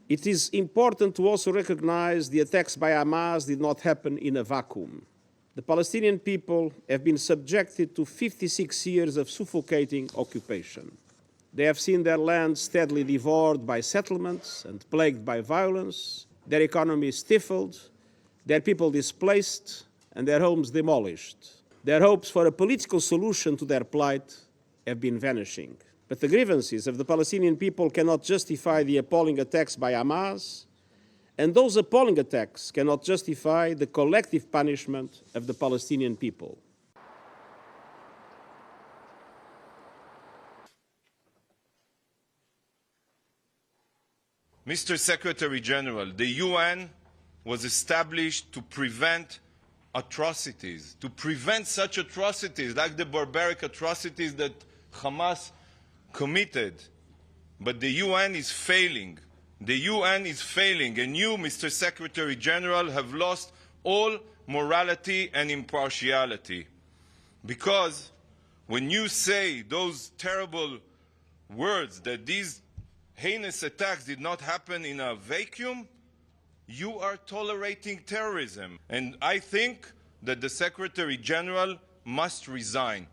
It is important to also recognize the attacks by Hamas did not happen in a vacuum. The Palestinian people have been subjected to 56 years of suffocating occupation. They have seen their land steadily devoured by settlements and plagued by violence, their economy stifled, their people displaced, and their homes demolished. Their hopes for a political solution to their plight have been vanishing. But the grievances of the Palestinian people cannot justify the appalling attacks by Hamas, and those appalling attacks cannot justify the collective punishment of the Palestinian people. Mr. Secretary General, the UN was established to prevent atrocities, to prevent such atrocities like the barbaric atrocities that Hamas committed. But the UN is failing. The UN is failing, and you, Mr. Secretary General, have lost all morality and impartiality. Because when you say those terrible words that these heinous attacks did not happen in a vacuum, you are tolerating terrorism. And I think that the Secretary General must resign.